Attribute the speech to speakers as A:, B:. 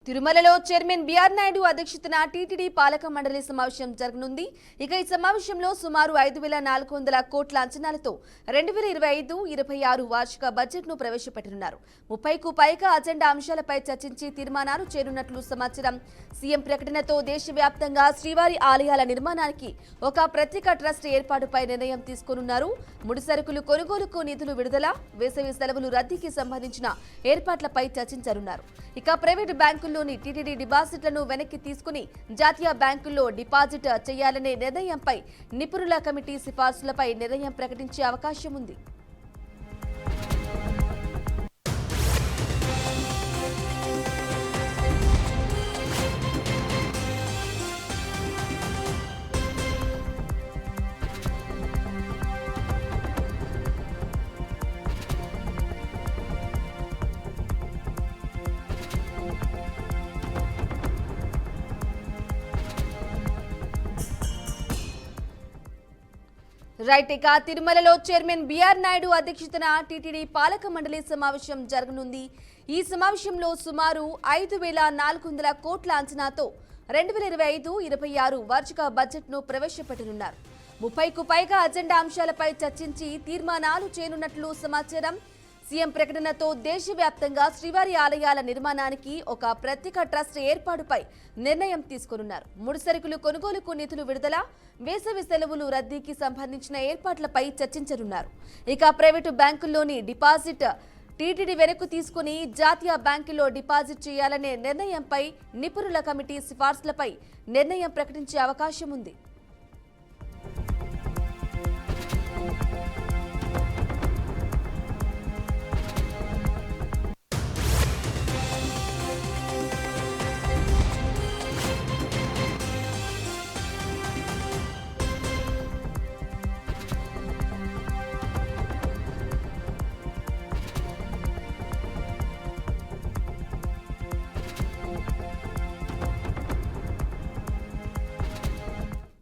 A: తిరుమలలో chairman BR Naidu అధ్యక్షతన TTD పాలక మండలి సమావేశం జరగనుంది. ఇక ఈ సమావేశంలో సుమారు 5,400 కోట్ల అంచనాలతో 2025-26 వార్షిక బడ్జెట్ను ప్రవేశపెట్టనున్నారు. 30కు పైగా అజెండా అంశాలపై చర్చించి తీర్మానాలు చేరున్నట్లు సమాచారం. సీఎం ప్రకటనతో దేశవ్యాప్తంగా శ్రీవారి ఆలయాల నిర్మాణానికి ఒక ప్రత్యేక ట్రస్ట్ ఏర్పాటుపై నిర్ణయం తీసుకోనున్నారు. ముడిసరుకులు కొనుగోలుకు నిధులు విడుదల, వేసవి సెలవులు రద్దీకి సంబంధించిన ఏర్పాట్లపై చర్చించనున్నారు. ఇక ప్రైవేటు బ్యాంకుల్లోని టీటీడీ డిపాజిట్లను వెనక్కి తీసుకుని జాతీయ బ్యాంకుల్లో డిపాజిట్ చేయాలనే నిర్ణయంపై నిపుణుల కమిటీ సిఫార్సులపై నిర్ణయం ప్రకటించే అవకాశం ఉంది. రైట్, ఇక తిరుమలలో చైర్మన్ బిఆర్ నాయుడు అధ్యక్షతన టీటీడీ పాలక మండలి సమావేశం జరగనుంది. ఈ సమావేశంలో సుమారు 5,400 కోట్ల అంచనాతో 2025-26 వార్షిక బడ్జెట్ను ప్రవేశపెట్టనున్నారు. 30కు పైగా అజెండా అంశాలపై చర్చించి తీర్మానాలు చేయనున్నట్లు సమాచారం. సీఎం ప్రకటనతో దేశవ్యాప్తంగా శ్రీవారి ఆలయాల నిర్మాణానికి ఒక ప్రత్యేక ట్రస్ట్ ఏర్పాటుపై నిర్ణయం తీసుకోనున్నారు. ముడిసరుకులు కొనుగోలుకు నిధులు విడుదల, వేసవి సెలవులు రద్దీకి సంబంధించిన ఏర్పాట్లపై చర్చించనున్నారు. ఇక ప్రైవేటు బ్యాంకుల్లోని డిపాజిట్ టీటీడీ వెనక్కు తీసుకుని జాతీయ బ్యాంకుల్లో డిపాజిట్ చేయాలనే నిర్ణయంపై నిపుణుల కమిటీ సిఫార్సులపై నిర్ణయం ప్రకటించే అవకాశం ఉంది.